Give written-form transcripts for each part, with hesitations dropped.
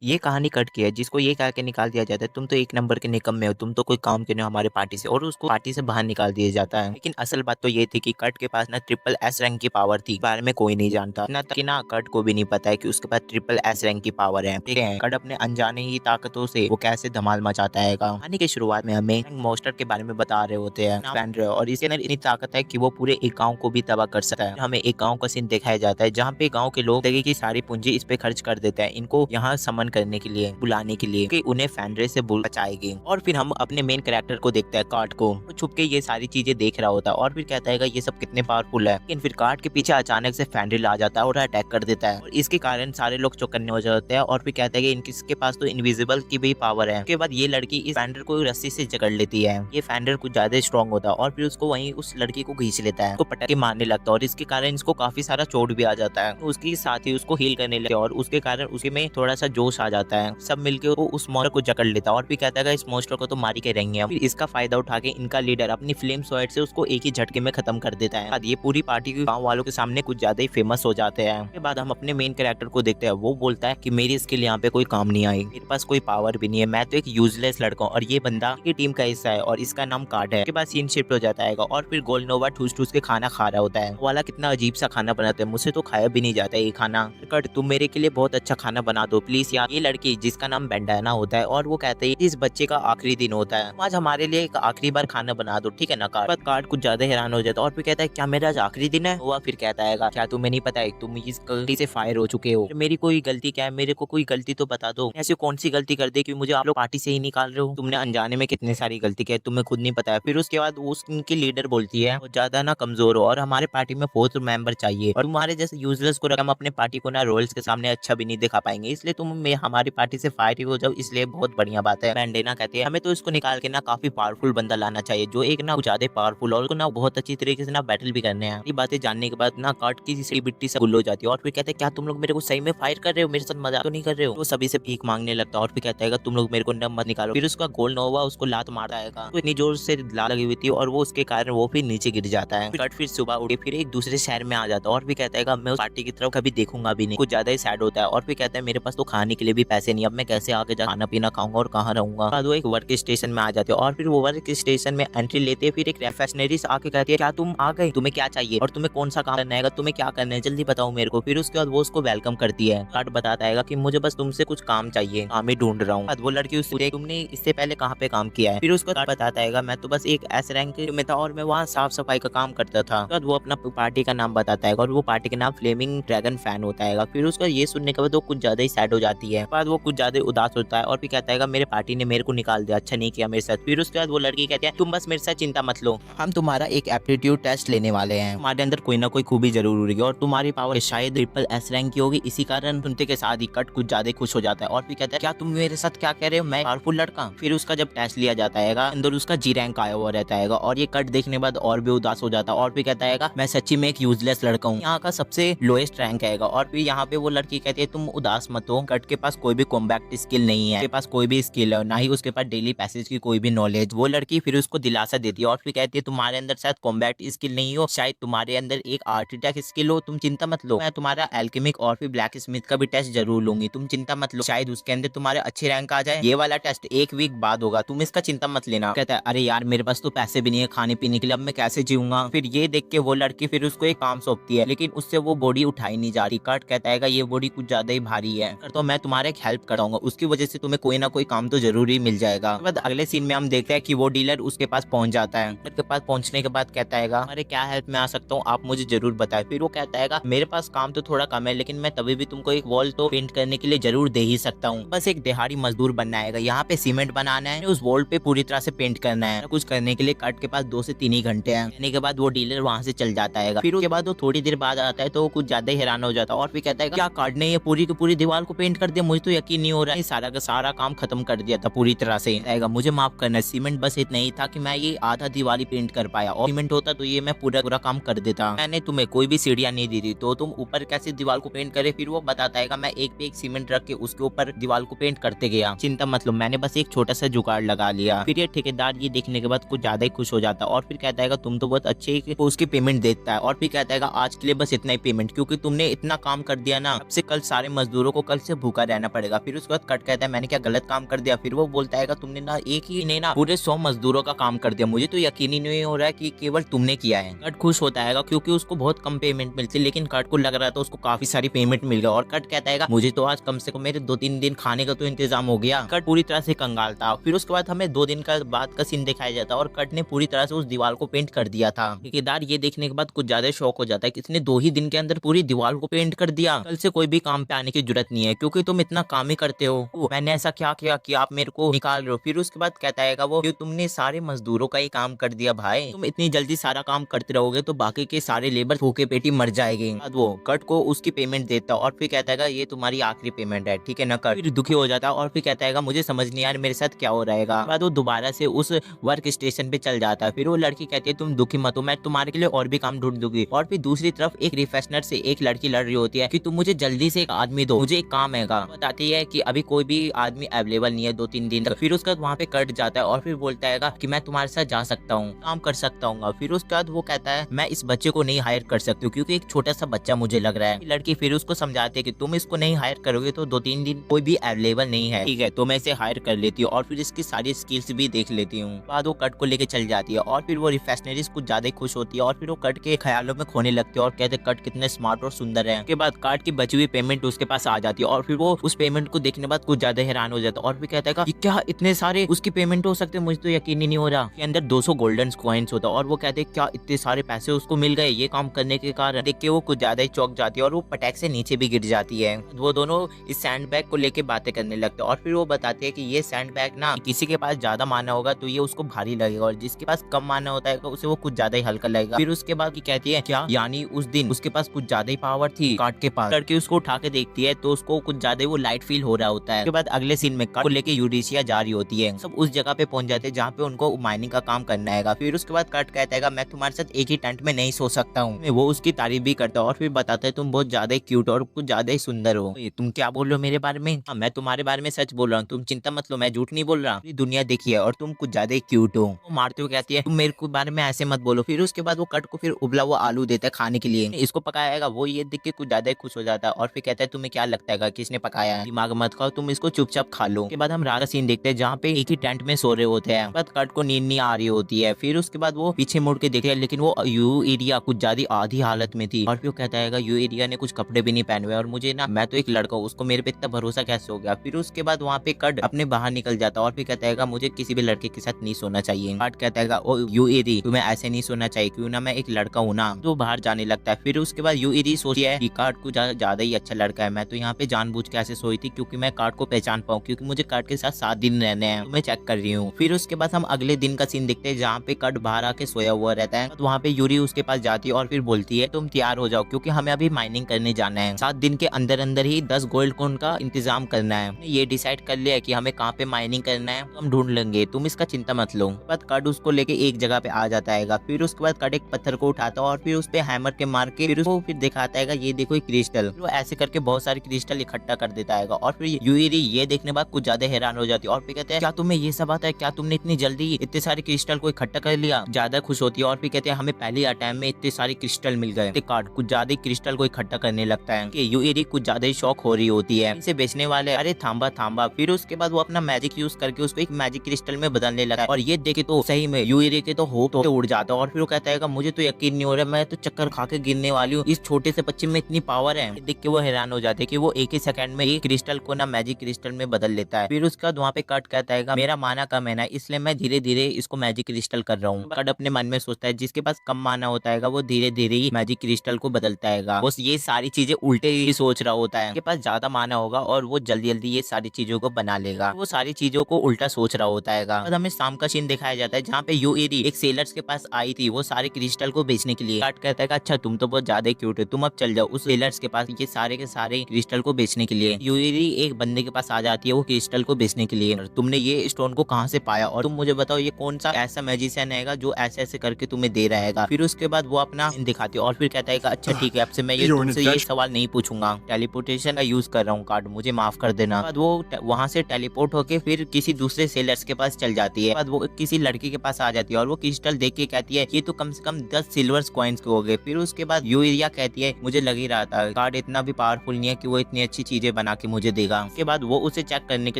ये कहानी कट की है, जिसको ये कह के निकाल दिया जाता है तुम तो एक नंबर के निकम्मे हो, तुम तो कोई काम के नहीं हो हमारे पार्टी से, और उसको पार्टी से बाहर निकाल दिया जाता है। लेकिन असल बात तो ये थी कि कट के पास ना ट्रिपल एस रैंक की पावर थी, बारे में कोई नहीं जानता ना, कि ना कट को भी नहीं पता है कि उसके पास ट्रिपल एस रैंक की पावर है। ठीक है, कट अपने अनजाने ही ताकतों से वो कैसे धमाल मचाता है। कहानी की शुरुआत में हमें मोस्टर के बारे में बता रहे होते हैं फैंड्रे, और इसके अंदर इतनी ताकत है कि वो पूरे एक गाँव को भी तबाह कर सकता है। हमें एक गाँव का सीन दिखाया जाता है जहाँ पे गाँव के लोग जिंदगी की सारी पूंजी इस पे खर्च कर देते हैं, इनको यहाँ समन करने के लिए, बुलाने के लिए कि उन्हें फैंड्रे से बचाएगी। और फिर हम अपने मेन कैरेक्टर को देखते हैं, कार्ड को, वो छुप के ये सारी चीजें देख रहा होता है और फिर कहता है ये सब कितने पावरफुल है। लेकिन फिर कार्ड के पीछे अचानक से फैंड्रिल आ जाता है और अटैक कर देता है, और इसके कारण सारे लोग चौकन्ने हो जाते हैं। और फिर कहता है कि इनके पास तो इनविजिबल की भी पावर है। उसके बाद ये लड़की इस फैंड्रिल को रस्सी से जकड़ लेती है। ये फैंड्रिल कुछ ज्यादा स्ट्रॉन्ग होता है और फिर उसको वहीं उस लड़की को खींच लेता है, उसको पटक के मारने लगता है, और इसके कारण इसको काफी सारा चोट भी आ जाता है। उसके साथ ही उसको हील करने लगता है और उसके कारण उसके में थोड़ा सा जोश आ जाता है। सब मिलकर वो उस मॉन्स्टर को जकड़ लेता है और फिर कहता है इस मॉन्स्टर को तो मारी के रहेंगे हम। फिर इसका फायदा उठा के इनका लीडर अपनी फ्लेम स्वॉर्ड से उसको एक ही झटके में खत्म कर देता है। ये पूरी पार्टी के गांव वालों के सामने कुछ ज्यादा ही फेमस हो जाते हैं। उसके बाद हम अपने मेन कैरेक्टर को देखते हैं, वो बोलता है कि मेरी स्किल यहाँ पे कोई काम नहीं आई, मेरे पास कोई पावर भी नहीं है, मैं तो एक यूजलेस लड़का हूँ, और ये बंदा की टीम का हिस्सा है और इसका नाम कार्ड है। उसके बाद सीन शिफ्ट हो जाता है और फिर गोलनोवा ठूस ठूस के खाना खा रहा होता है। वाला कितना अजीब सा खाना बनाते हैं, मुझसे तो खाया भी नहीं जाता ये खाना। कट तुम मेरे के लिए बहुत अच्छा खाना बना दो प्लीज यार। ये लड़की जिसका नाम बेंडाना होता है और वो कहते हैं इस बच्चे का आखिरी दिन होता है, आज हमारे लिए एक आखिरी बार खाना बना दो, ठीक है ना। कार्ड कुछ ज्यादा हैरान हो जाता है और फिर कहता है क्या मेरा आज आखिरी दिन है। वह फिर कहता है क्या तुम्हें नहीं पता है तुम इस गलती से फायर हो चुके हो, मेरी कोई गलती क्या है, मेरे को कोई गलती तो बता दो, ऐसी कौन सी गलती कर दी कि मुझे आप लोग पार्टी से ही निकाल रहे हो, तुमने अनजाने में कितने सारी गलती की है तुम्हें खुद नहीं पता है। फिर उसके बाद उसकी लीडर बोलती है वो ज्यादा ना कमजोर हो और हमारे पार्टी में फोर्थ मेंबर चाहिए, और तुम्हारे जैसे यूजलेस को हम अपने पार्टी को ना रोल्स के सामने अच्छा भी नहीं दिखा पाएंगे, इसलिए तुम हमारी पार्टी से फायर हो जाओ, इसलिए बहुत बढ़िया बात है। मैंडेना कहती है हमें तो इसको निकाल के ना काफी पावरफुल बंदा लाना चाहिए, जो एक ना ज्यादा पावरफुल और उसको ना बहुत अच्छी तरीके से ना बैटल भी करने हैं। ये बातें जानने के बाद ना कार्ड की सी बिट्टी से गुल हो जाती है और फिर कहते हैं क्या तुम लोग मेरे को सही में फायर कर रहे हो, मेरे साथ मजाक तो नहीं कर रहे हो। वो सभी से भीख मांगने लगता है और फिर कहता है तुम लोग मेरे को न मत निकालो। फिर उसका गोल नोवा उसको लात मारता है, तो इतनी जोर से ला लगी हुई थी और वो उसके कारण वो फिर नीचे गिर जाता है। कट फिर सुबह उठे फिर एक दूसरे शहर में आ जाता है और फिर कहता है मैं उस पार्टी की तरफ कभी देखूंगा भी नहीं, कुछ ज्यादा ही सैड होता है। और फिर कहता है मेरे पास तो खाने के लिए भी पैसे नहीं, अब मैं कैसे आगे जा खाना पीना खाऊंगा और कहाँ रहूंगा। बाद वो एक वर्क स्टेशन में आ जाते हैं और फिर वो वर्क स्टेशन में एंट्री लेते हैं। फिर एक रेफेशनरी आके कहती है क्या तुम आ गए, तुम्हें क्या चाहिए और तुम्हें कौन सा काम करना है, तुम्हें क्या करना है जल्दी बताओ मेरे को। फिर उसके बाद वो उसको वेलकम करती है। कार्ड बताता है कि मुझे बस तुमसे कुछ काम चाहिए, काम ही ढूंढ रहा हूँ। वो लड़की उससे तुमने इससे पहले कहाँ पे काम किया है। फिर उसको कार्ड बताता है मैं तो बस एक एस रैंक में था और मैं वहाँ साफ सफाई का काम करता था। तो वो अपना पार्टी का नाम बताता है और वो पार्टी का नाम फ्लेमिंग ड्रैगन फैन होता है। फिर उसका ये सुनने के बाद वो कुछ ज्यादा ही सैड हो जाती है, बाद वो कुछ ज्यादा उदास होता है और फिर कहता है मेरे पार्टी ने मेरे को निकाल दिया, अच्छा नहीं किया मेरे साथ। फिर उसके बाद वो लड़की कहती है तुम बस मेरे साथ चिंता मत लो, हम तुम्हारा एक एप्टीट्यूड टेस्ट लेने वाले हैं, तुम्हारे अंदर कोई ना कोई खूबी जरूर होगी और तुम्हारी पावर शायद ट्रिपल एस रैंक की होगी, इसी कारण सुनते के साथ ही कट कुछ ज्यादा खुश हो जाता है और फिर कहता है क्या तुम मेरे साथ क्या कह रहे हो, मैं पावरफुल लड़का। फिर उसका जब टेस्ट लिया जाता है अंदर उसका जी रैंक आया हुआ रहता है और ये कट देखने बाद और भी उदास हो जाता है और फिर कहता है मैं सच्ची में एक यूजलेस लड़का हूँ, यहाँ का सबसे लोएस्ट रैंक है। और फिर यहाँ पे वो लड़की कहती है तुम उदास मत हो, कट के पास कोई भी कॉम्बैक्ट स्किल नहीं है, उसके पास कोई भी स्किल है ना ही उसके पास डेली पैसेज की कोई भी नॉलेज। वो लड़की फिर उसको दिलासा देती है और फिर कहती है तुम्हारे अंदर शायद कॉम्बैक्ट स्किल नहीं हो, शायद तुम्हारे अंदर एक आर्टिटेक्ट स्किल हो, तुम चिंता मत लो, मैं तुम्हारा एल्केमिक और फिर ब्लैक स्मिथ का भी टेस्ट जरूर लूंगी, तुम चिंता मत लो, शायद उसके अंदर तुम्हारे अच्छे रैंक आ जाए, ये वाला टेस्ट एक वीक बाद होगा, तुम इसका चिंता मत लेना। कहता है अरे यार मेरे पास तो पैसे भी नहीं है खाने पीने के लिए, अब मैं कैसे जीऊंगा। फिर ये देख के वो लड़की फिर उसको एक काम सौंपती है लेकिन उससे वो बॉडी उठाई नहीं जा रही। कट कहता है ये बॉडी कुछ ज्यादा ही भारी है, तो मैं तुम्हारे एक हेल्प कराऊंगा, उसकी वजह से तुम्हें कोई ना कोई काम तो जरूर ही मिल जाएगा। बाद अगले सीन में हम देखते हैं कि वो डीलर उसके पास पहुंच जाता है। उसके पास पहुंचने के बाद कहता है अरे क्या हेल्प में आ सकता हूँ आप मुझे जरूर बताए। फिर वो कहता है मेरे पास काम तो थोड़ा कम है लेकिन मैं तभी भी तुमको एक वॉल तो पेंट करने के लिए जरूर दे ही सकता हूँ, बस एक दिहाड़ी मजदूर बनना है, यहाँ पे सीमेंट बनाना है, उस वॉल पे पूरी तरह से पेंट करना है। कुछ करने के लिए कट के पास 2 से 3 ही घंटे हैं। कहने के बाद वो डीलर वहाँ से चल जाता है। फिर उसके बाद वो थोड़ी देर बाद आता है तो वो कुछ ज्यादा हैरान हो जाता है और फिर कहता है क्या कार्ड ने ये पूरी की पूरी दीवार को पेंट कर दिया, मुझे तो यकीन नहीं हो रहा है, सारा का सारा काम खत्म कर दिया था पूरी तरह से, मुझे माफ करना, सीमेंट बस इतना ही था कि मैं ये आधा दीवार ही पेंट कर पाया, और सीमेंट होता तो ये मैं पूरा पूरा काम कर देता, मैंने तुम्हें कोई भी सीढ़ियां नहीं दी थी तो तुम ऊपर कैसे दीवार को पेंट करे। फिर वो बताता है मैं एक पे एक सीमेंट रख के उसके ऊपर दीवार को पेंट करते गया, चिंता मत लो मैंने बस एक छोटा सा जुगाड़ लगा लिया। फिर ये ठेकेदार ये देखने के बाद कुछ ज्यादा ही खुश हो जाता है और फिर कहता है तुम तो बहुत अच्छे उसकी पेमेंट देता है, और फिर कहता है आज के लिए बस इतना ही पेमेंट, क्योंकि तुमने इतना काम कर दिया ना, अब से कल सारे मजदूरों को कल से भूखा रहना पड़ेगा। फिर उसके बाद कट कहता है मैंने क्या गलत काम कर दिया? फिर वो बोलता है तुमने ना एक ही ने ना पूरे 100 मजदूरों का काम कर दिया, मुझे तो यकीन ही नहीं हो रहा है कि केवल तुमने किया है। कट खुश होता है क्योंकि उसको बहुत कम पेमेंट मिलती है, लेकिन कट को लग रहा था उसको काफी सारी पेमेंट मिल गया। और कट कहता है मुझे तो आज कम से कम मेरे 2-3 दिन खाने का तो इंतजाम हो गया। कट पूरी तरह से कंगाल था। फिर उसके बाद हमें 2 दिन का बाद का सीन दिखाया जाता है और कट ने पूरी तरह से उस दीवार को पेंट कर दिया था। ठेकेदार ये देखने के बाद कुछ ज्यादा शौक हो जाता है कि इसने 2 ही दिन के अंदर पूरी दीवार को पेंट कर दिया, कल से कोई भी काम पे आने की जरूरत नहीं है क्योंकि तुम इतना काम ही करते हो। मैंने ऐसा क्या किया कि आप मेरे को निकाल रहे हो? फिर उसके बाद कहता है वो कि तुमने सारे मजदूरों का ही काम कर दिया भाई, तुम इतनी जल्दी सारा काम करते रहोगे तो बाकी के सारे लेबर भूखे पेटी मर जाएंगे। वो कट को उसकी पेमेंट देता है और फिर कहता है ये तुम्हारी आखिरी पेमेंट है, ठीक है ना? कट फिर दुखी हो जाता है और फिर कहता है मुझे समझ नहीं यार मेरे साथ क्या हो रहेगा। बाद वो दोबारा से उस वर्क स्टेशन पे चल जाता है। फिर वो लड़की कहती है तुम दुखी मत हो, मैं तुम्हारे के लिए और भी काम ढूंढ दूंगी। और फिर दूसरी तरफ एक रिफेशनर से एक लड़की लड़ रही होती है कि तुम मुझे जल्दी से एक आदमी दो, मुझे एक काम है। बताती है कि अभी कोई भी आदमी अवेलेबल नहीं है 2-3 दिन तक। फिर उसके बाद वहाँ पे कट जाता है और फिर बोलता है कि मैं तुम्हारे साथ जा सकता हूँ, काम कर सकता हूँ। फिर उसके बाद वो कहता है मैं इस बच्चे को नहीं हायर कर सकती हूँ क्योंकि एक छोटा सा बच्चा मुझे लग रहा है। लड़की फिर उसको समझाती है कि तुम इसको नहीं हायर करोगे तो 2-3 दिन कोई भी अवेलेबल नहीं है, ठीक है, तो मैं इसे हायर कर लेती हूँ और फिर इसकी सारी स्किल्स भी देख लेती हूँ। बाद वो कट को लेके चल जाती है और फिर वो रिफेशनरिस्ट कुछ ज्यादा खुश होती है और फिर वो कट के ख्यालों में खोने लगती है और कहते कट कितने स्मार्ट और सुंदर है। उसके बाद कट की बची हुई पेमेंट उसके पास आ जाती है और फिर वो उस पेमेंट को देखने बाद कुछ ज्यादा हैरान हो जाता है और फिर कहता है कि क्या इतने सारे उसकी पेमेंट हो सकते हैं, मुझे तो यकीन ही नहीं हो रहा। के अंदर 200 गोल्डन कॉइन्स होता है और वो कहते हैं क्या इतने सारे पैसे उसको मिल गए ये काम करने के कारण। देख के वो कुछ ज्यादा ही चौंक जाती है और वो पटैक से नीचे भी गिर जाती है। वो दोनों इस सैंड बैग को लेके बातें करने लगते हैं और फिर वो बताते हैं कि ये सैंड बैग ना किसी के पास ज्यादा माना होगा तो ये उसको भारी लगेगा और जिसके पास कम माना होता है तो उसे वो कुछ ज्यादा ही हल्का लगेगा। फिर उसके बाद कहती है क्या यानी उस दिन उसके पास कुछ ज्यादा ही पावर थी काट के पास। लड़की उसको उठा के देखती है तो उसको कुछ ज्यादा वो लाइट फील हो रहा होता है। उसके बाद अगले सीन में कट को लेके यूरेशिया जा रही होती है। सब उस जगह पे पहुंच जाते हैं जहाँ पे उनको माइनिंग का काम करना है। फिर उसके बाद कट कहता है मैं तुम्हारे साथ एक ही टेंट में नहीं सो सकता हूँ। वो उसकी तारीफ भी करता है और फिर बताता है तुम बहुत ज्यादा ही क्यूट और कुछ ज्यादा ही सुंदर हो। तुम क्या बोल रहे हो मेरे बारे में? हाँ, मैं तुम्हारे बारे में सच बोल रहा हूँ, तुम चिंता मत लो, मैं झूठ नहीं बोल रहा। दुनिया देखी है और तुम कुछ ज्यादा ही क्यूट हो। वो मारते हुए कहती है तुम मेरे को बारे में ऐसे मत बोलो। फिर उसके बाद वो कट को फिर उबला हुआ आलू देता है खाने के लिए, इसको पकाएगा। वो ये देख के कुछ ज्यादा ही खुश हो जाता है और फिर कहता है तुम्हें क्या लगता है किसने पकाया है, दिमाग मत खाओ, तुम इसको चुपचाप खा लो। उसके बाद हम रात का सीन देखते हैं जहाँ पे एक ही टेंट में सो रहे होते हैं। बाद कट को नींद नहीं आ रही होती है। फिर उसके बाद वो पीछे मुड़ के देखते हैं लेकिन वो यू एरिया कुछ ज्यादा आधी हालत में थी और फिर कहता है यू एरिया ने कुछ कपड़े भी नहीं पहने हुए और मुझे ना मैं तो एक लड़का हूँ, उसको मेरे पे इतना भरोसा कैसे हो गया। फिर उसके बाद वहाँ पे कट अपने बाहर निकल जाता और फिर कहता है मुझे किसी भी लड़के के साथ नहीं सोना चाहिए। कट कहता है ओ यू एरी तुम्हें ऐसे नहीं सोना चाहिए क्यों ना मैं एक लड़का हूँ ना। तो बाहर जाने लगता है। फिर उसके बाद यू एरी सोचती है कि कट को ज्यादा ही अच्छा लड़का है, मैं तो यहाँ पे जानबूझ के ऐसे सोई थी क्योंकि मैं कट को पहचान पाऊँ क्योंकि मुझे कट के साथ 7 दिन रहने हैं, तो मैं चेक कर रही हूँ। फिर उसके बाद हम अगले दिन का सीन देखते हैं जहाँ पे कट बाहर आके सोया हुआ रहता है। तो वहाँ पे यूरी उसके पास जाती है और फिर बोलती है तुम तैयार हो जाओ क्योंकि हमें अभी माइनिंग करने जाना है, 7 दिन के अंदर अंदर ही 10 गोल्ड कॉइन का इंतजाम करना है। ये डिसाइड कर लिया है कि हमें कहाँ पे माइनिंग करना है, तो हम ढूंढ लेंगे, तुम इसका चिंता मत लो। बाद कट उसको लेके एक जगह पे आ जाता है। फिर उसके बाद कट एक पत्थर को उठाता है और फिर उस पे हैमर के मार के फिर उसको फिर दिखाता है ये देखो क्रिस्टल। वो ऐसे करके बहुत सारे क्रिस्टल इकट्ठा कर देता है और फिर यूरी ये देखने बाद कुछ ज्यादा हैरान हो जाती है और फिर कहते हैं क्या तुम्हें ये सब आता है, क्या तुमने इतनी जल्दी इतने सारे क्रिस्टल को इकट्ठा कर लिया। ज्यादा खुश होती है और फिर कहते हैं हमें पहले अटैम्प में इतने सारे क्रिस्टल मिल गए। कार्ड कुछ ज्यादा क्रिस्टल को इकट्ठा करने लगता है कि यूरी कुछ ज्यादा ही शौक हो रही होती है। इसे बेचने वाले अरे थांबा थांबा। फिर उसके बाद वो अपना मैजिक यूज करके उसको एक मैजिक क्रिस्टल में बदलने लगा है और ये देखे तो सही में यूरी के तो होप तो उड़ जाता है और फिर वो कहता है मुझे तो यकीन नहीं हो रहा, मैं तो चक्कर खा के गिरने वाली हूँ, इस छोटे से बच्चे में इतनी पावर है। देख के वो हैरान हो जाते हैं कि वो एक ही सेकंड में एक क्रिस्टल को ना मैजिक क्रिस्टल में बदल लेता है। फिर उसके बाद वहाँ पे कट कहता है मेरा माना कम है ना इसलिए मैं धीरे धीरे इसको मैजिक क्रिस्टल कर रहा हूँ। कट अपने मन में सोचता है जिसके पास कम माना होता है वो धीरे धीरे ही मैजिक क्रिस्टल को बदलता है। बस ये सारी चीजें उल्टे ही सोच रहा होता है, उसके पास ज्यादा माना होगा और वो जल्दी जल्दी ये सारी चीजों को बना लेगा। वो सारी चीजों को उल्टा सोच रहा होता है। हमें शाम का सीन दिखाया जाता है जहाँ पे यूएरी एक सेलर्स के पास आई थी वो सारे क्रिस्टल को बेचने के लिए। कट कहता है अच्छा तुम तो बहुत ज्यादा क्यूट है, तुम अब चल जाओ उस सेलर्स के पास ये सारे के सारे क्रिस्टल को बेचने के लिए। यूएरी एक बंदे के पास आ जाती है वो क्रिस्टल को बेचने के लिए। तुमने ये स्टोन को कहाँ से पाया और तुम मुझे बताओ ये कौन सा ऐसा मैजिशियन है जो ऐसे ऐसे करके तुम्हें दे रहेगा। फिर उसके बाद वो अपना दिखाती है और फिर कहता है अच्छा ठीक है अब से मैं ये तुमसे ये सवाल नहीं पूछूंगा, टेलीपोर्टेशन का यूज कर रहा हूँ कार्ड, मुझे माफ कर देना। बाद वो वहाँ से टेलीपोर्ट होके फिर किसी दूसरे सेलर्स के पास चल जाती है। बाद वो किसी लड़की के पास आ जाती है और वो क्रिस्टल देख के कहती है ये तो कम से कम 10 सिल्वर कॉइन्स के हो गए। फिर उसके बाद यूरिया कहती है मुझे लग ही रहा था कार्ड इतना भी पावरफुल नहीं है कि वो इतनी अच्छी चीजें बना के मुझे देगा। उसके बाद वो उसे चेक करने के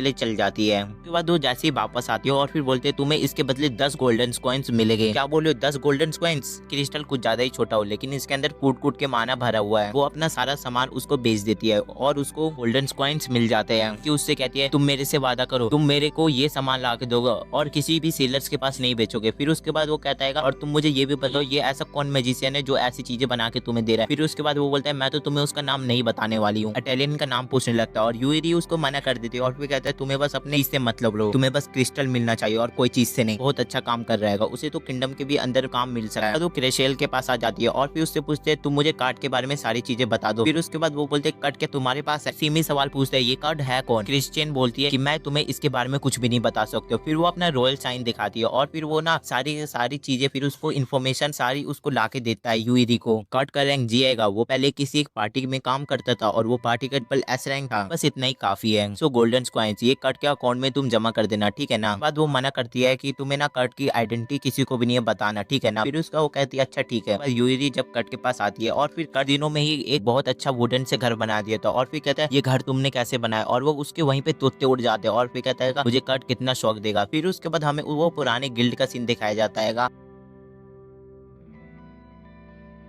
लिए चल जाती है। उसके बाद वो जैसे ही वापस आती है और फिर बोलते हैं तुम्हें इसके बदले 10 गोल्डन कॉइन्स मिलेंगे। क्या बोले 10 गोल्डन कॉइन्स? क्रिस्टल कुछ ज्यादा ही छोटा हो लेकिन इसके अंदर कूट कूट के माना भरा हुआ है। वो अपना सारा सामान उसको बेच देती है और उसको गोल्डन कॉइन्स मिल जाते हैं। कि उससे कहती है तुम मेरे से वादा करो, तुम मेरे को ये सामान ला के दोगे और किसी भी सेलर्स के पास नहीं बेचोगे। फिर उसके बाद वो कहता है और तुम मुझे ये भी बताओ ये ऐसा कौन मैजिशियन है जो ऐसी चीजें बना के तुम्हें दे रहा है। फिर उसके बाद वो बोलता है मैं तो तुम्हें उसका नाम नहीं बताने वाली हूँ। इटालियन का नाम पूछने लगता है और यूरी उसको मना कर देती है और फिर कहता है तुम्हें बस अपने इससे मतलब लो, तुम्हें बस क्रिस्टल मिलना चाहिए और कोई चीज से नहीं। बहुत अच्छा काम कर रहेगा, उसे तो किंगडम के भी अंदर काम मिल सकता है। तो क्रेशेल के पास आ जाती है और फिर उससे पूछते हैं तुम मुझे कार्ड के बारे में सारी चीजें बता दो। फिर उसके बाद वो बोलते हैं कार्ड क्या तुम्हारे पास है? सीमी सवाल पूछते हैं ये कार्ड है कौन? क्रिश्चियन बोलती है कि मैं तुम्हें इसके बारे में कुछ भी नहीं बता सकती हूँ। फिर वो अपना रॉयल साइन दिखाती है और फिर वो ना सारी चीजें फिर उसको इन्फॉर्मेशन सारी उसको लाके देता है यूरी को। कार्ड का रैंक जी आएगा, वो पहले किसी एक पार्टी में काम करता था और वो पार्टी का ट्रिपल एस रैंक था, बस इतना ही काफी है। सो गोल्डन कॉइन्स ये कार्ड के अकाउंट में तुम जमा कर देना, ठीक है ना। बाद वो मना करती है कि तुम्हें ना कार्ड की आइडेंटिटी किसी को भी नहीं बताना, ठीक है ना। फिर उसका वो कहती है अच्छा ठीक है। यूरी जब कार्ड के पास आती है और फिर कार्ड दिनों में ही एक बहुत अच्छा वुडन से घर बना दिया था और फिर कहता है ये घर तुमने कैसे बनाया, और वो उसके वहीं पे तोते उड़ जाते हैं और फिर कहता है मुझे कार्ड कितना शौक देगा। फिर उसके बाद हमें वो पुराने गिल्ड का सीन दिखाया जाता है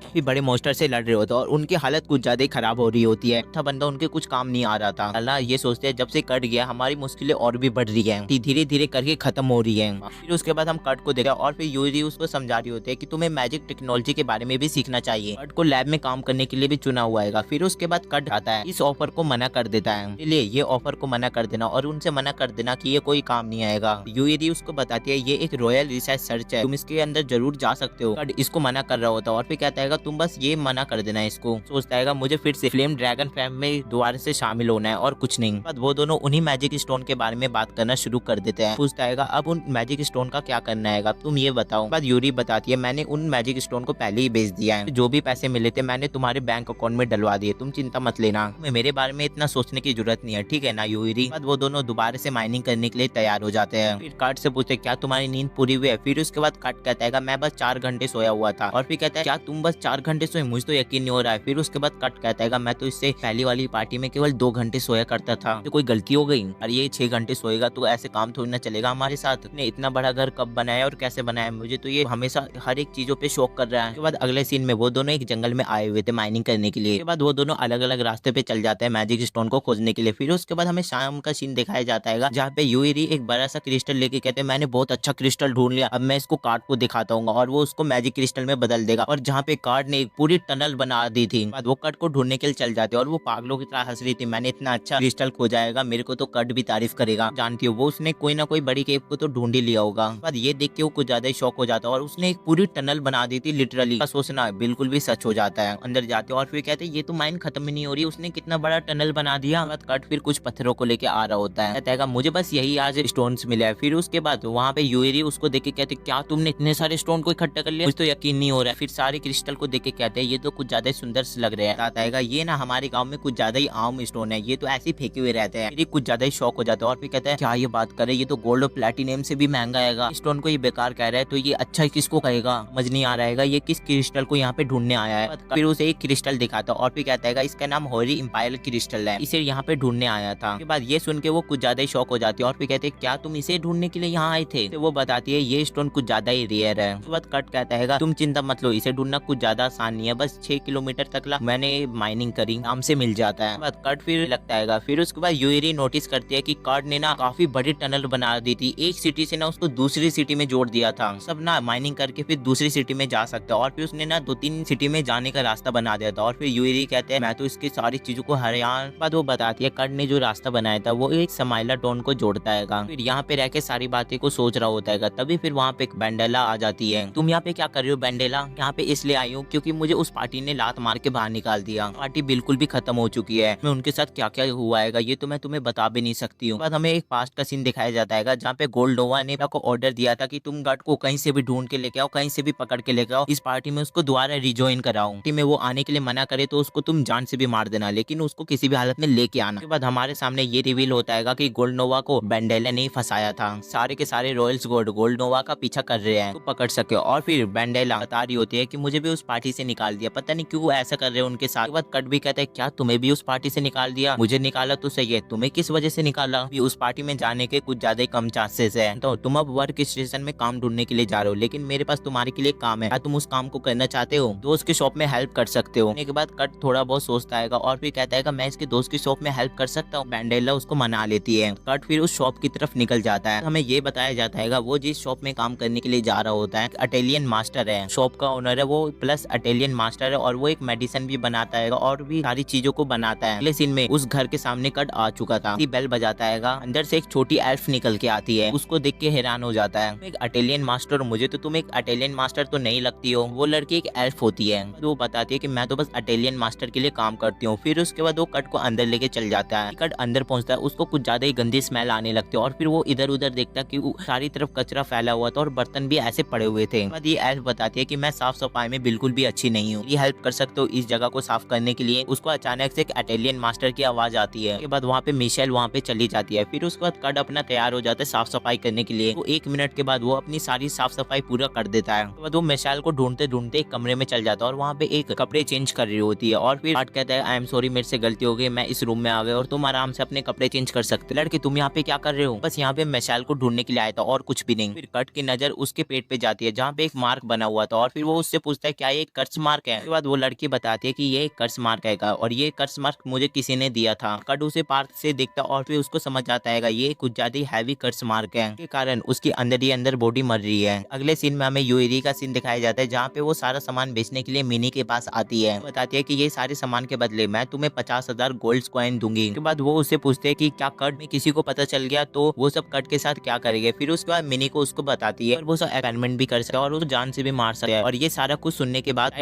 भी बड़े मॉन्स्टर से लड़ रहे होते हैं और उनकी हालत कुछ ज्यादा ही खराब हो रही होती है। था बंदा उनके कुछ काम नहीं आ रहा था। अल्लाह ये सोचते हैं जब से कट गया हमारी मुश्किलें और भी बढ़ रही है, धीरे धीरे करके खत्म हो रही है। फिर उसके बाद हम कट को देखा और फिर यूरी उसको समझा रही होती है कि तुम्हें मैजिक टेक्नोलॉजी के बारे में भी सीखना चाहिए। कट को लैब में काम करने के लिए भी चुना हुआ है। फिर उसके बाद कट आता है इस ऑफर को मना कर देता है, इसलिए ये ऑफर को मना कर देना और उनसे मना कर देना कि ये कोई काम नहीं आएगा। यूरी उसको बताती है ये एक रॉयल रिसर्च सर्च है, तुम इसके अंदर जरूर जा सकते हो। कट इसको मना कर रहा होता है और फिर कहता है तुम बस ये मना कर देना इसको। सोचता है मुझे फिर से फ्लेम ड्रैगन फैम में दोबारा से शामिल होना है और कुछ नहीं। बाद वो दोनों उन्हीं मैजिक स्टोन के बारे में बात करना शुरू कर देते हैं। पूछता है अब उन मैजिक स्टोन का क्या करना है तुम ये बताओ। बाद यूरी बताती है मैंने उन मैजिक स्टोन को पहले ही बेच दिया है, जो भी पैसे मिले थे मैंने तुम्हारे बैंक अकाउंट में डलवा दिए, तुम चिंता मत लेना, मेरे बारे में इतना सोचने की जरूरत नहीं है, ठीक है ना यूरी। बाद वो दोनों दोबारा से माइनिंग करने के लिए तैयार हो जाते हैं। फिर कार्ड से पूछते क्या तुम्हारी नींद पूरी हुई है। फिर उसके बाद कार्ड कहता है मैं बस 4 घंटे सोया हुआ था। और फिर कहता है क्या तुम बस 4 घंटे सोए? मुझे तो यकीन नहीं हो रहा है। फिर उसके बाद कट कहता है मैं तो इससे पहली वाली पार्टी में केवल 2 घंटे सोया करता था, तो कोई गलती हो गई? और ये 6 घंटे सोएगा तो ऐसे काम थोड़ी ना चलेगा हमारे साथ। ने इतना बड़ा घर कब बनाया और कैसे बनाया? मुझे तो ये हमेशा हर एक चीजों पे शौक कर रहा है। उसके बाद अगले सीन में वो दोनों एक जंगल में आए हुए थे माइनिंग करने के लिए। उसके बाद वो दोनों अलग अलग रास्ते पे चल जाते हैं मैजिक स्टोन को खोजने के लिए। फिर उसके बाद हमें शाम का सीन दिखाया जाता है जहाँ पे यूरी एक बड़ा सा क्रिस्टल लेके कहते हैं मैंने बहुत अच्छा क्रिस्टल ढूंढ लिया, अब मैं इसको कार्ड को दिखाता हूँ और वो उसको मैजिक क्रिस्टल में बदल देगा। और जहाँ पे कार्ड ने एक पूरी टनल बना दी थी, बाद वो कार्ड को ढूंढने के लिए चल जाते हैं और वो पागलों की तरह हंस रही थी मैंने इतना अच्छा क्रिस्टल खोजाएगा, मेरे को तो कार्ड भी तारीफ करेगा। जानती हो वो उसने कोई ना कोई बड़ी केव को तो ढूंढ ही लिया होगा। बाद ये देख के वो कुछ ज्यादा ही शौक हो जाता है और उसने एक पूरी टनल बना दी थी लिटरली। सोचना बिल्कुल भी सच हो जाता है। अंदर जाते और फिर कहते ये तो माइन खत्म ही नहीं हो रही, उसने कितना बड़ा टनल बना दिया। बाद कट फिर कुछ पत्थरों को लेके आ रहा होता है, कहता है मुझे बस यही आज स्टोन्स मिले हैं। फिर उसके बाद वहाँ पे यूरी उसको देख के कहते क्या तुमने इतने सारे स्टोन को इकट्ठा कर लिया? मुझे तो यकीन नहीं हो रहा है। फिर सारे क्रिस्टल को देख के कहते हैं ये तो कुछ ज्यादा सुंदर लग रहे हैं। बताएगा ये ना हमारे गांव में कुछ ज्यादा ही आम स्टोन है, ये तो ऐसे ही फेंके हुए रहते हैं। फिर कुछ ज्यादा ही शौक हो जाता है और फिर कहता है क्या ये बात करे, ये तो गोल्ड और प्लैटिनम से भी महंगा आएगा, स्टोन को ये बेकार कह रहा है तो ये अच्छा किसको कहेगा? समझ नहीं आ रहा है ये किस क्रिस्टल को यहाँ पे ढूंढने आया है। फिर उसे एक क्रिस्टल दिखाता और फिर कहता है इसका नाम होरी इंपायर क्रिस्टल है, इसे यहाँ पे ढूंढने आया था। उसके बाद ये सुन के वो कुछ ज्यादा ही शौक हो जाती है और फिर कहते हैं क्या तुम इसे ढूंढने के लिए यहाँ आए थे? तो वो बताती है ये स्टोन कुछ ज्यादा ही रेयर है। उसके बाद कट कहता है तुम चिंता मत लो, इसे ढूंढना कुछ ज्यादा आसान नहीं है, बस 6 किलोमीटर तक मैंने माइनिंग करी, आराम से मिल जाता है। बाद कट फिर लगता है। फिर उसके बाद यूरी नोटिस करती है कि कार्ड ने ना काफी बड़ी टनल बना दी थी, एक सिटी से ना उसको दूसरी सिटी में जोड़ दिया था, सब ना माइनिंग करके फिर दूसरी सिटी में जा सकता है। और फिर उसने ना 2-3 सिटी में जाने का रास्ता बना दिया था। और फिर यूरी कहते हैं मैं तो इसकी सारी चीजों को हरियाण। बाद वो बताती है कार्ड ने जो रास्ता बनाया था वो एक समाइला टोन को जोड़ता है। फिर यहाँ पे रह के सारी बातें को सोच रहा होता है, तभी फिर वहाँ पे एक बैंडेला आ जाती है। तुम यहाँ पे क्या कर रहे हो बैंडेला? यहाँ पे इसलिए आई हूँ क्योंकि मुझे उस पार्टी ने लात मार के बाहर निकाल दिया, पार्टी बिल्कुल भी खत्म हो चुकी है, मैं उनके साथ क्या क्या हुआ है ये तो मैं तुम्हें बता भी नहीं सकती हूँ। बाद हमें एक पास्ट का सीन दिखाया जाता है जहाँ पे गोल्डोवा ने को ऑर्डर दिया था कि तुम गार्ड को कहीं से भी ढूंढ के लेके आओ, कहीं से भी पकड़ के लेके आओ, इस पार्टी में उसको दोबारा रिजॉइन कराओ। पार्टी में वो आने के लिए मना करे तो उसको तुम जान से भी मार देना, लेकिन उसको किसी भी हालत में लेके आना। उसके बाद हमारे सामने ये रिवील होता है कि गोल्डनोवा को बैंडेला ने फंसाया था, सारे के सारे रॉयल्स गोल्डनोवा का पीछा कर रहे हैं तो पकड़ सके। और फिर बैंडेला बता रही होती है कि मुझे भी उस पार्टी से निकाल दिया, पता नहीं क्यों ऐसा कर रहे हो उनके साथ। बाद कट भी कहता है क्या तुम्हें भी उस पार्टी से निकाल दिया? मुझे निकाला तो सही है, तुम्हें किस वजह से निकाला? उस पार्टी में जाने के कुछ ज्यादा ही कम चांसेस है, तो तुम अब वर्क स्टेशन में काम ढूंढने के लिए जा रहे हो, लेकिन मेरे पास तुम्हारे के लिए काम है, क्या तुम उस काम को करना चाहते हो? दोस्त की शॉप में हेल्प कर सकते हो। के बाद कट थोड़ा बहुत सोचता है और फिर कहता है मैं इसके दोस्त की शॉप में हेल्प कर सकता हूँ। मैंडेला उसको मना लेती है। कट फिर उस शॉप की तरफ निकल जाता है। हमें ये बताया जाता है वो जिस शॉप में काम करने के लिए जा रहा होता है इटालियन मास्टर है, शॉप का ओनर है वो, प्लस इटालियन मास्टर है, और वो एक मेडिसिन भी बनाता है और भी सारी चीजों को बनाता है। अगले सीन में उस घर के सामने कट आ चुका था, बेल बजाता है, अंदर से एक छोटी एल्फ निकल के आती है, उसको देख के हैरान हो जाता है, एक इटालियन मास्टर, मुझे तो तुम एक इटालियन मास्टर तो नहीं लगती हो। वो लड़की एक एल्फ होती है, वो बताती है कि मैं तो बस इटालियन मास्टर के लिए काम करती हूँ। फिर उसके बाद वो कट को अंदर लेके चल जाता है। कट अंदर पहुंचता है, उसको कुछ ज्यादा ही गंदी स्मेल आने लगती है और फिर वो इधर उधर देखता है कि सारी तरफ कचरा फैला हुआ था और बर्तन भी ऐसे पड़े हुए थे। बाद ये एल्फ बताती है कि मैं साफ सफाई में बिल्कुल भी अच्छी नहीं हूँ, ये हेल्प कर सकते हो इस जगह को साफ करने के लिए। उसको अचानक से एक इटालियन मास्टर की आवाज आती है। उसके बाद वहाँ पे मिशेल वहाँ पे चली जाती है। फिर उसके बाद कट अपना तैयार हो जाता है साफ सफाई करने के लिए। तो 1 मिनट के बाद वो अपनी सारी साफ सफाई पूरा कर देता है। उसके बाद वो मिशेल को ढूंढते ढूंढते एक कमरे में चल जाता है और वहाँ पे एक कपड़े चेंज कर रही होती है और फिर कट कहता है आई एम सॉरी, मेरे से गलती हो गई, मैं इस रूम में आ गया और तुम आराम से अपने कपड़े चेंज कर सकते। लड़के तुम यहाँ पे क्या कर रहे हो? बस यहाँ पे मिशेल को ढूंढने के लिए आया था और कुछ भी नहीं। फिर कट की नजर उसके पेट पे जाती है जहाँ पे एक मार्क बना हुआ था और फिर वो उससे पूछता है क्या ये कर्ज मार्क है? उसके बाद वो लड़की बताती है कि ये कर्ज मार्क है और ये कर्ज मार्क मुझे किसी ने दिया था। कट उसे पार्क से देखता और फिर उसको समझ आता है ये कुछ ज्यादा हैवी कर्ज मार्क है, के कारण उसकी अंदर ही अंदर बॉडी मर रही है। अगले सीन में हमें यूएरी का सीन दिखाया जाता है जहाँ पे वो सारा सामान बेचने के लिए मिनी के पास आती है, बताती है कि ये सारे सामान के बदले मैं तुम्हें 50,000 गोल्ड कॉइन दूंगी। उसके बाद वो उससे पूछते हैं कि क्या कट में किसी को पता चल गया तो वो सब कट के साथ क्या करेंगे। फिर उसके बाद मिनी को उसको बताती है और वो सब अपेंडमेंट भी कर सकता है और वो जान से भी मार सकता है। और ये सारा कुछ सुनने के बाद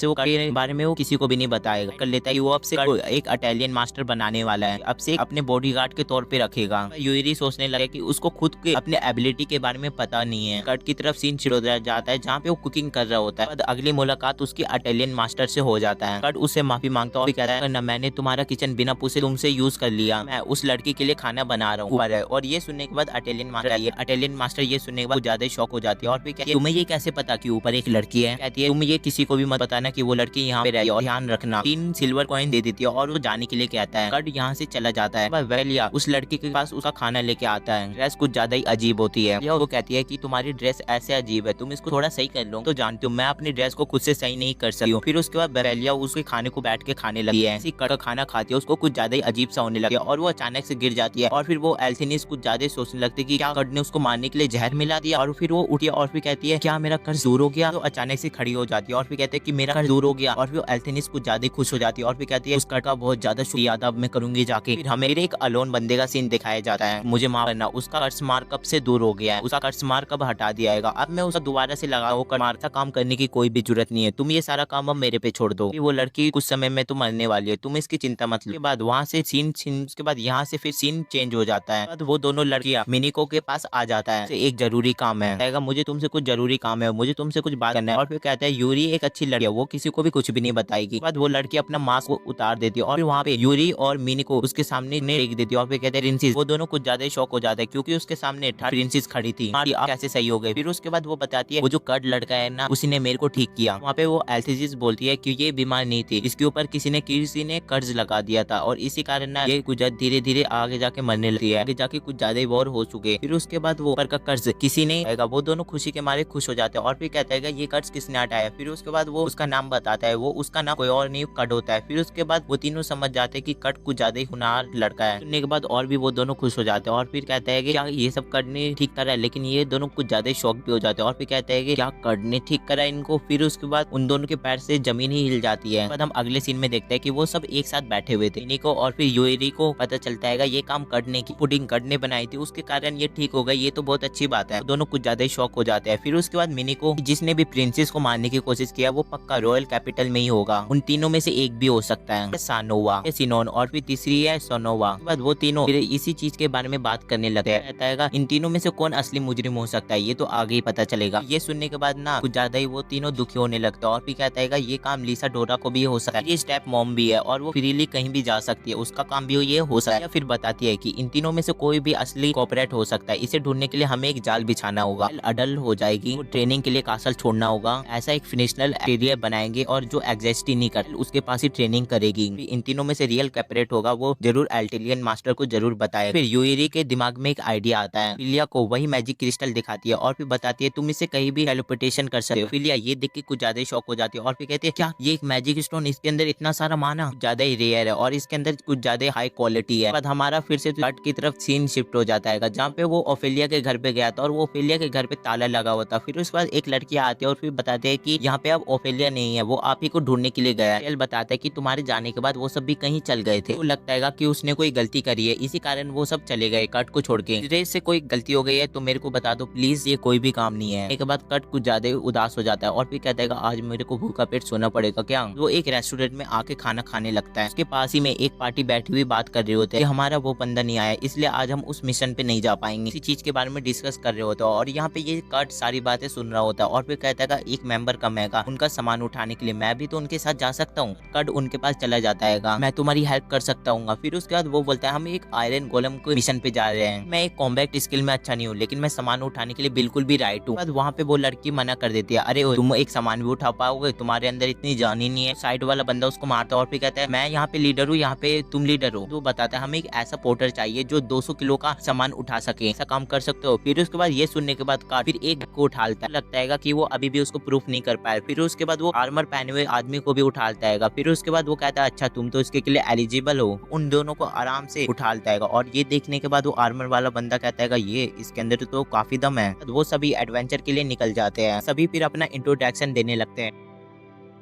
वो के बारे में वो किसी को भी नहीं बताएगा, कर लेता है कि वो अब से एक इटालियन मास्टर बनाने वाला है, अब से अपने बॉडीगार्ड के तौर पे रखेगा। यूएरी सोचने लगे कि उसको खुद के अपने एबिलिटी के बारे में पता नहीं है। कट की तरफ सीन शुरू हो जाता है जहाँ पे वो कुकिंग कर रहा होता है। अगली मुलाकात उसकी इटालियन मास्टर से हो जाता है। कट उससे माफी मांगता है और कहता है ना मैंने तुम्हारा किचन बिना पूछे तुमसे यूज कर लिया, मैं उस लड़की के लिए खाना बना रहा हूँ। और ये सुनने के बाद इटालियन मास्टर ये सुनने के बाद ज्यादा शौक हो जाती है और फिर कहती है तुम्हें ये कैसे पता कि ऊपर एक लड़की है? कहती है तुम ये किसी को भी मत बताना कि वो लड़की यहाँ पे रही और ध्यान रखना। 3 सिल्वर कॉइन दे देती है और वो जाने के लिए कहता है। कट यहाँ से चला जाता है। वेलिया उस लड़की के पास उसका खाना लेके आता है, ड्रेस कुछ ज्यादा ही अजीब होती है। वो कहती है कि तुम्हारी ड्रेस ऐसे अजीब है, तुम इसको थोड़ा सही कर लो। तो जानती हूँ मैं अपनी ड्रेस को खुद से सही नहीं कर सकती हूँ। फिर उसके बाद वेलिया उसके खाने को बैठ के खाने लगी है। कट का खाना खाती है उसको कुछ ज्यादा ही अजीब सा होने लगे और वो अचानक से गिर जाती है और फिर वो एल्थिनिस कुछ ज्यादा सोचने लगती है कि क्या कट ने उसको मारने के लिए जहर मिला दिया। और फिर वो उठी और फिर कहती है क्या मेरा कर्ज दूर हो गया? तो अचानक से खड़ी हो जाती है और फिर कहते हैं कि मेरा कर्ज दूर हो गया। और फिर एल्थिनिस कुछ ज्यादा खुश हो जाती है और फिर कहती है उस कट का बहुत ज्यादा शुक्रिया अदा मैं करूंगी जाके। फिर हमें एक अलोन बंदे का सीन दिखाया जाता है, मुझे माफ करना उसका कर्ज मार कब से दूर हो गया है, उसका कर्ज मार कब हटा दिया जाएगा, अब मैं उसका दोबारा से लगा वो मारता काम करने की कोई भी जरूरत नहीं है, तुम ये सारा काम अब मेरे पे छोड़ दो। वो लड़की कुछ समय में तो मरने वाली है, तुम इसकी चिंता मत लो। बाद वहाँ से सीन के बाद यहाँ से फिर सीन चेंज हो जाता है। वो दोनों लड़कियां मिनिको के पास आ जाता है, एक जरूरी काम है, मुझे तुमसे कुछ जरूरी काम है, मुझे तुमसे कुछ बात करना है। और फिर कहता है यूरी एक अच्छी लड़की है, वो किसी को भी कुछ भी नहीं बताएगी। बाद वो लड़की अपना मास्क उतार देती है और वहाँ पे यूरी और मिनिको उसके सामने देख देती है और फिर कहते हैं प्रिंसेस। वो दोनों कुछ ज्यादा शौक हो जाता है क्योंकि उसके सामने प्रिंसेस खड़ी थी, आप कैसे सही हो गए। फिर उसके बाद वो बताती है वो जो कट लड़का है ना उसी ने मेरे को ठीक किया। वहाँ पे वो एल्थिसिस बोलती है कि ये बीमार नहीं थी, इसके ऊपर किसी ने कर्ज लगा दिया था और इसी कारण ना ये कुछ धीरे धीरे आगे जाके मरने लगती है, आगे जाके कुछ ज्यादा ही वॉर हो चुके। फिर उसके बाद वो ऊपर का कर्ज किसी ने आएगा, वो दोनों खुशी के मारे खुश हो जाते हैं और फिर कहता है ये कर्ज किसने हटाया। फिर उसके बाद वो उसका नाम बताता है, वो उसका नाम कोई और नहीं कट होता है। फिर उसके बाद वो तीनों समझ जाते हैं कि कट कुछ ज्यादा ही हुनर लड़का है। सुनने के बाद और भी वो दोनों खुश हो जाते हैं और फिर कहता है कि क्या ये सब कट ने ठीक करा है, लेकिन ये दोनों कुछ ज्यादा शौक भी हो जाते हैं और फिर कहते हैं कि क्या कट ने ठीक करा इनको। फिर उसके बाद उन दोनों के पैर से जमीन ही हिल जाती है। बाद हम अगले सीन में देखते हैं कि वो सब एक साथ बैठे हुए थे। निको और फिर यूएरी को पता चलता है ये काम करने की पुडिंग कट ने बनाई थी, उसके कारण ये ठीक हो गई, ये तो बहुत अच्छी बात है। दोनों कुछ ज्यादा ही शौक हो जाते हैं। फिर उसके बाद मिनी को जिसने भी प्रिंसेस को मारने की कोशिश किया वो पक्का रॉयल कैपिटल में ही होगा, उन तीनों में से एक भी हो सकता है, सानोवा, सिनोन और फिर तीसरी है सोनोवा। बाद वो तीनों फिर इसी चीज के बारे में बात करने लगते हैं, कहता है इन तीनों में से कौन असली मुजरिम हो सकता है ये तो आगे ही पता चलेगा। ये सुनने के बाद ना कुछ ज्यादा ही वो तीनों दुखी होने लगते हैं और फिर कहता है ये काम लिसा डोरा को भी हो सकता है, ये स्टेप मॉम भी है और वो फ्रीली कहीं भी जा सकती है, उसका काम भी ये हो सकता है। या फिर बताती है कि इन तीनों में से कोई भी असली कॉपरेट हो सकता है, इसे ढूंढने के लिए हमें एक जाल बिछाना होगा, अडल हो जाएगी, ट्रेनिंग के लिए कासल छोड़ना होगा, ऐसा एक फिनिशनर मॉडल एरिया बनाएंगे और जो एग्जिस्ट ही नहीं कर उसके पास ही ट्रेनिंग करेगी। इन तीनों में से रियल कैपरेट होगा वो जरूर एल्टेलियन मास्टर को जरूर बताए। फिर यूएरी के दिमाग में एक आइडिया आता है। फिलिया को वही मैजिक क्रिस्टल दिखाती है और फिर बताती है तुम इसे कहीं भी टेलीपोर्टेशन कर सकते हो। फिलिया ये देख के कुछ ज्यादा शॉक हो जाती है और फिर कहती है क्या ये एक मैजिक स्टोन, इसके अंदर इतना सारा माना, ज्यादा ही रेयर है और इसके अंदर कुछ ज्यादा हाई क्वालिटी है। बाद हमारा फिर से कट की तरफ सीन शिफ्ट हो जाता है जहाँ पे वो ओफेलिया के घर पे गया था और वो ओफेलिया के घर पे ताला लगा हुआ था। फिर उसके बाद एक लड़की आती है और फिर बताते हैं कि यहाँ पे अब ओफेलिया नहीं है, वो आप ही को ढूंढने के लिए गया है। बताता है कि तुम्हारे जाने के बाद वो सब भी कहीं चल गए थे। तो लगता है कि उसने कोई गलती करी है, इसी कारण वो सब चले गए कट को छोड़ के। रेस से कोई गलती हो गई है तो मेरे को बता दो प्लीज, ये कोई भी काम नहीं है। एक बाद कट कुछ ज्यादा उदास हो जाता है और फिर कहता है आज मेरे को भूखा पेट सोना पड़ेगा क्या। वो एक रेस्टोरेंट में आके खाना खाने लगता है। उसके पास ही में एक पार्टी बैठी हुई बात कर रहे होते हैं, हमारा वो बंदा नहीं आया इसलिए आज हम उस मिशन पे नहीं जा पाएंगे। इसी चीज के बारे में डिस्कस कर रहे होते हैं और यहाँ पे ये कट सारी बातें सुन रहा होता है और फिर कहता है एक मेंबर कम है उनका सामान उठाने के लिए, मैं भी तो उनके साथ जा सकता हूँ। कट उनके पास चला जाता है, मैं तुम्हारी हेल्प कर सकता हूँ। फिर उसके बाद वो बोलता है हम एक आयरन गोलम को मिशन पे जा रहे हैं, मैं एक कॉम्बैट स्किल में अच्छा नहीं हूँ लेकिन मैं सामान उठाने के लिए बिल्कुल भी राइट हूँ। वहाँ पे वो लड़की मना कर देती है, अरे तुम एक सामान भी उठा पाओगे, तुम्हारे अंदर इतनी जान ही नहीं है। साइड वाला बंदा उसको मारता है और फिर कहता है मैं यहाँ पे लीडर हूँ, यहाँ पे तुम लीडर हो। तो बताता है हमें एक ऐसा पोर्टर चाहिए जो 200 किलो का सामान उठा सके, ऐसा काम कर सकते हो। फिर उसके बाद ये सुनने के बाद फिर एक को उठाता है, लगता है कि वो अभी भी उसको प्रूफ नहीं कर पाया। फिर उसके बाद वो आर्मर पहने हुए आदमी को भी उठाता है। फिर उसके बाद वो कहता है अच्छा तुम तो इसके लिए एलिजिबल हो। उन दोनों को आराम से उठाता है और ये देखने के बाद वो आर्मर वाला बंदा कहता है ये इसके अंदर तो काफी दम है। वो सभी एडवेंचर के लिए निकल जाते हैं। सभी फिर अपना इंट्रोडक्शन देने लगते हैं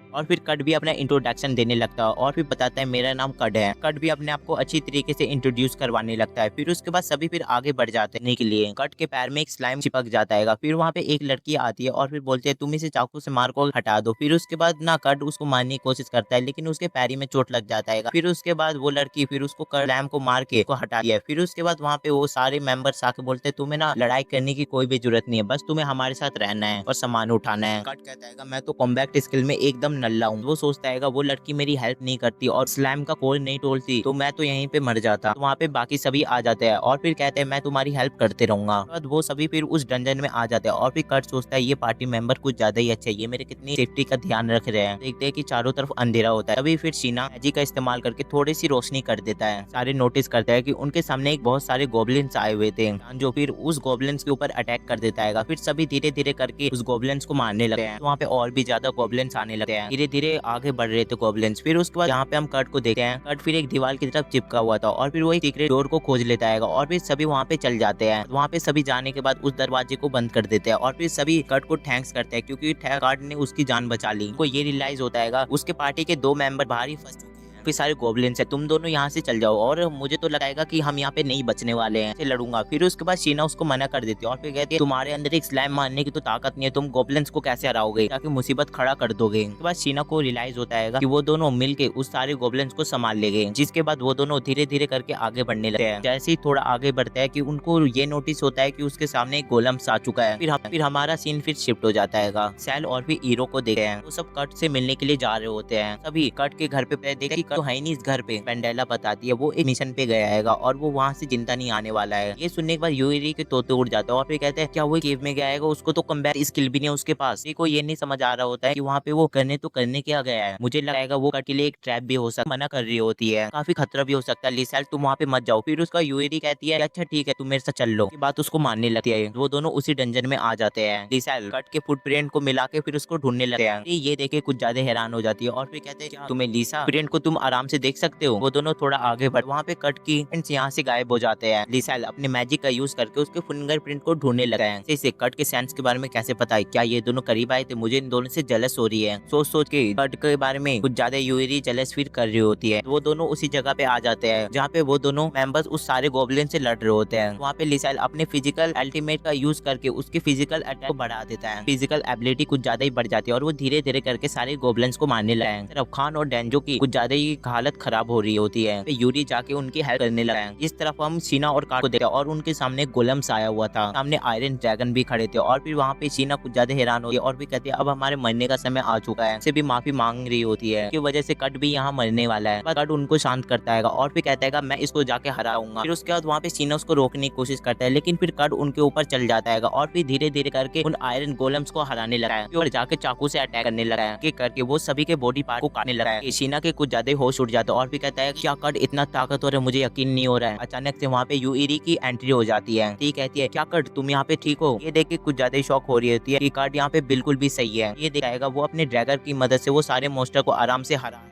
और फिर कट भी अपना इंट्रोडक्शन देने लगता है और फिर बताता है मेरा नाम कट है। कट भी अपने आप को अच्छी तरीके से इंट्रोड्यूस करवाने लगता है। फिर उसके बाद सभी फिर आगे बढ़ जाते हैं के लिए। कट के पैर में एक स्लाइम चिपक जाता है। फिर वहाँ पे एक लड़की आती है और फिर बोलती है तुम इसे चाकू से मार को हटा दो। फिर उसके बाद ना कट उसको मारने की कोशिश करता है लेकिन उसके पैरी में चोट लग जाता है। फिर उसके बाद वो लड़की फिर उसको स्लैम को मार के हटा दिया। फिर उसके बाद वहाँ पे वो सारे मेंबर्स आके बोलते हैं तुम्हें ना लड़ाई करने की कोई भी जरूरत नहीं है, बस तुम्हें हमारे साथ रहना है और सामान उठाना है। कट कहता है मैं तो कॉम्बैट स्किल में एकदम नल्ला हूँ। वो सोचता है वो लड़की मेरी हेल्प नहीं करती और स्लैम का कोल नहीं तोड़ती तो मैं तो यहीं पे मर जाता। तो वहाँ पे बाकी सभी आ जाते हैं और फिर कहते हैं मैं तुम्हारी हेल्प करते रहूंगा। वो सभी फिर उस डंजन में आ जाते हैं और फिर कट सोचता है ये पार्टी मेंबर कुछ ज्यादा ही अच्छे, ये मेरे कितनी सेफ्टी का ध्यान रख रहे हैं। देखते हैं कि चारों तरफ अंधेरा होता है। तभी फिर शीना मैजिक का इस्तेमाल करके थोड़ी सी रोशनी कर देता है। सारे नोटिस करते हैं कि उनके सामने एक बहुत सारे गोबलिन्स आए हुए थे जो फिर उस गोबलिन्स के ऊपर अटैक कर देता है। फिर सभी धीरे धीरे करके उस गोबलिन्स को मारने लगते हैं। वहाँ पे और भी ज्यादा गोबलिन्स आने लगते हैं। धीरे धीरे आगे बढ़ रहे थे गोबलिन्स। फिर उसके बाद यहाँ पे हम कट को देखते हैं। कट फिर एक दीवार की तरफ चिपका हुआ था और फिर वो एक सीक्रेट डोर को खोज लेता है और फिर सभी वहाँ पे चल जाते हैं। वहाँ पे सभी जाने के बाद उस दरवाजे को बंद कर देते हैं और फिर सभी कट को थैंक्स करते हैं क्योंकि कट ने उसकी जान बचा ली। उनको ये रियलाइज होता है उसके पार्टी के 2 मेंबर बाहर ही फंस चुके हैं, काफी सारे गोबलिन्स है, तुम दोनों यहाँ से चल जाओ और मुझे तो लगाएगा कि हम यहाँ पे नहीं बचने वाले हैं, लड़ूंगा। फिर उसके बाद शीना उसको मना कर देती है और फिर कहती है तुम्हारे अंदर एक स्लाइम मारने की तो ताकत नहीं है, तुम गोबलिन्स को कैसे हराओगे, ताकि मुसीबत खड़ा कर दोगे। उसके बाद शीना को रियलाइज होता है कि वो दोनों मिलके उस सारे गोबलिन्स को संभाल लेंगे। जिसके बाद वो दोनों धीरे धीरे करके आगे बढ़ने लगते हैं। जैसे ही थोड़ा आगे बढ़ता है कि उनको ये नोटिस होता है कि उसके सामने एक गोलम्स आ चुका है। फिर हमारा सीन फिर शिफ्ट हो जाता है। सैल और भी हीरो को देखते हैं, वो सब कट से मिलने के लिए जा रहे होते हैं। सभी कट के घर पे देखते तो है नहीं इस घर पे। पेंडेला बताती है वो एक मिशन पे गया है और वो वहाँ से जिंदा नहीं आने वाला है। ये सुनने के बाद यूरी के तोते उड़ जाता है और फिर कहते हैं क्या वो केव में गया है, उसको तो कम्बैट स्किल भी नहीं है उसके पास। को ये नहीं समझ आ रहा होता है कि वहाँ पे वो करने क्या गया है। मुझे लगेगा वो कट के लिए एक ट्रैप भी हो सकता, मना कर रही होती है, काफी खतरा भी हो सकता है। लिसैल तुम वहाँ पे मत जाओ। फिर उसका यूरी कहती है अच्छा ठीक है तुम मेरे साथ चल लो। बात उसको मानने लगती है। वो दोनों उसी डंजन में आ जाते हैं। लिसैल कट के फुटप्रिंट को मिला के फिर उसको ढूंढने लगते हैं। ये देखे कुछ ज्यादा हैरान हो जाती है और फिर कहते हैं तुम्हें लिसा प्रिंट को तुम आराम से देख सकते हो। वो दोनों थोड़ा आगे बढ़, वहाँ पे कट की यहाँ से गायब हो जाते हैं। लिसैल अपने मैजिक का यूज करके उसके फिंगरप्रिंट को ढूंढने लगा है। इसे कट के सेंस के बारे में कैसे पता है, क्या ये दोनों करीब आए थे, मुझे इन दोनों से जेलस हो रही है। सोच सोच के कट के बारे में कुछ ज्यादा यूरी जेलस फील कर रही होती है। वो दोनों उसी जगह पे आ जाते हैं जहाँ पे वो दोनों मेंबर्स उस सारे गोबलिन से लड़ रहे होते हैं। वहाँ पे लिसैल अपने फिजिकल अल्टीमेट का यूज करके उसकी फिजिकल अटैक को बढ़ा देता है। फिजिकल एबिलिटी कुछ ज्यादा ही बढ़ जाती है और वो धीरे धीरे करके सारे गोबलिन्स को मारने लगे हैं। खान और डेंजो की कुछ ज्यादा ही हालत खराब हो रही होती है। तो यूरी जाके उनकी हेल्प करने लगा है। इस तरफ हम शीना और कार्ड को देखते हैं और उनके सामने गोलम्स आया हुआ था, सामने आयरन ड्रैगन भी खड़े थे। और फिर वहाँ पे शीना कुछ ज्यादा हैरान होती है और भी कहती है अब हमारे मरने का समय आ चुका है। से भी माफी मांग रही होती है कि वजह से कट भी यहाँ मरने वाला है। कट उनको शांत करता है और फिर कहता है मैं इसको जाके हराऊंगा। फिर उसके बाद वहाँ पे शीना उसको रोकने की कोशिश करता है, लेकिन फिर कट उनके ऊपर चल जाता है और फिर धीरे धीरे करके उन आयरन गोलम्स को हराने लगा है और जाके चाकू से अटैक करने लगा है। करके वो सभी के बॉडी पार्ट को काटने लगा है। शीना के कुछ ज्यादा होश उड़ जाता है और फिर कहता है क्या कट इतना ताकतवर है, मुझे यकीन नहीं हो रहा है। अचानक से वहाँ पे यूइरी की एंट्री हो जाती है। ठीक कहती है क्या कट तुम यहाँ पे ठीक हो। ये देख के कुछ ज्यादा शॉक हो रही होती है कि कट यहाँ पे बिल्कुल भी सही है। ये दिखाएगा वो अपने ड्रैगन की मदद से वो सारे मोस्टर को आराम से हरा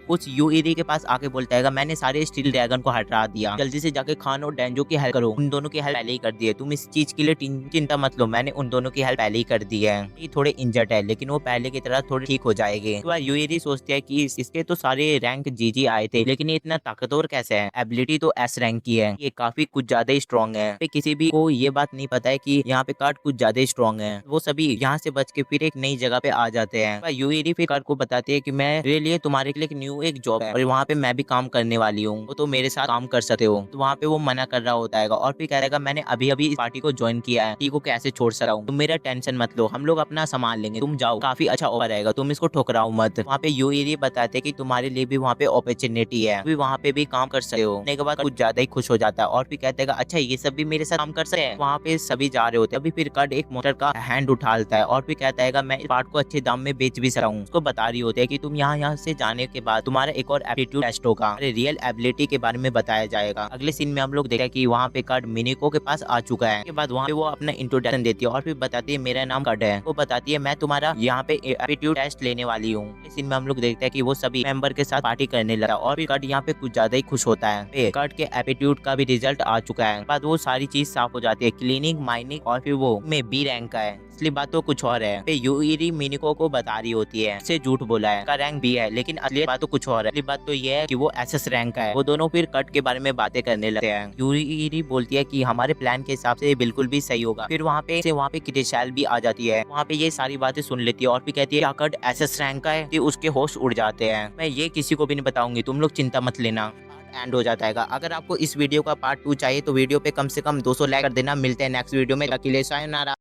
उस यूइरी के पास आके बोलता है मैंने सारे स्टील ड्रैगन को हटा दिया, जल्दी से जाके खान और डेंजो की हेल्प करो। उन दोनों की हेल्प पहले ही कर दी है, तुम इस चीज के लिए चिंता मत लो, मैंने उन दोनों की हेल्प पहले ही कर दी है। ये थोड़े इंजर्ड है लेकिन वो पहले की तरह थोड़े ठीक हो जाएंगे। तो यूइरी सोचती है कि इसके तो सारे रैंक जीजी आए थे लेकिन ये इतना ताकतवर कैसे है, एबिलिटी तो एस रैंक की है, ये काफी कुछ ज्यादा ही स्ट्रॉन्ग है। किसी भी को ये बात नहीं पता है कि यहाँ पे कार्ड कुछ ज्यादा ही स्ट्रॉन्ग है। वो सभी यहाँ से बच के फिर एक नई जगह पे आ जाते हैं। यूइरी फिर कार्ड को बताती है कि मैं मेरे लिए तुम्हारे लिए एक न्यू एक जॉब है और वहाँ पे मैं भी काम करने वाली हूँ, तो मेरे साथ काम कर सकते हो। तो वहाँ पे वो मना कर रहा होता है और फिर कह रहेगा मैंने अभी अभी इस पार्टी को ज्वाइन किया है, को कैसे छोड़ सकता हूँ, तुम मेरा टेंशन मत लो, हम लोग अपना संभाल लेंगे, तुम जाओ, काफी अच्छा ओवर रहेगा, तुम इसको ठुकराओ मत। वहाँ पे यूइरी बताते कि तुम्हारे लिए भी वहाँ पे अपॉर्चुनिटी है, भी वहाँ पे भी काम कर सकते हो। के बाद कुछ ज्यादा ही खुश हो जाता है और फिर कहते हैं अच्छा ये सब भी मेरे साथ काम कर सकते हैं। वहाँ पे सभी जा रहे होते हैं। अभी फिर कट एक मोटर का हैंड उठाता है और फिर कहता है मैं इस पार्ट को अच्छे दाम में बेच भी सकता हूँ। उसको बता रही होती है कि तुम यहाँ से जाने के बाद तुम्हारा एक और एप्टीट्यूड टेस्ट होगा, रियल एबिलिटी के बारे में बताया जाएगा। अगले सीन में हम लोग देखा कि वहाँ पे कट मिनिको के पास आ चुका है। के बाद वहाँ पे वो अपना इंट्रोडक्शन देती है और फिर बताती है मेरा नाम कट है। वो बताती है मैं तुम्हारा यहाँ पे एप्टीट्यूड टेस्ट लेने वाली हूँ। इस सीन में हम लोग देखते हैं कि वो सभी मेंबर के साथ पार्टी करने लगा और फिर कट यहाँ पे कुछ ज्यादा ही खुश होता है। कट के एप्टीट्यूड का भी रिजल्ट आ चुका है। बाद वो सारी चीज साफ हो जाती है, क्लीनिंग, माइनिंग और फिर वो में बी रैंक का है। असली बात तो कुछ और है। यूइरी मिनिको को बता रही होती है से झूठ बोला है, का रैंक बी है, लेकिन असली बात तो कुछ और है। असली बात तो ये है कि वो एसएस रैंक का है। वो दोनों फिर कट के बारे में बातें करने लगते हैं। यूइरी बोलती है कि हमारे प्लान के हिसाब से बिल्कुल भी सही होगा। फिर वहाँ पे क्रिस्टल भी आ जाती है। वहाँ पे ये सारी बातें सुन लेती है और फिर कहती है क्या कट एसएस रैंक का है, कि उसके होश उड़ जाते हैं। मैं ये किसी को भी नहीं बताऊंगी, तुम लोग चिंता मत लेना। एंड हो जाता है। अगर आपको इस वीडियो का पार्ट 2 चाहिए तो वीडियो पे कम से कम 200 लाइक कर देना। मिलते हैं नेक्स्ट वीडियो में। सायोनारा।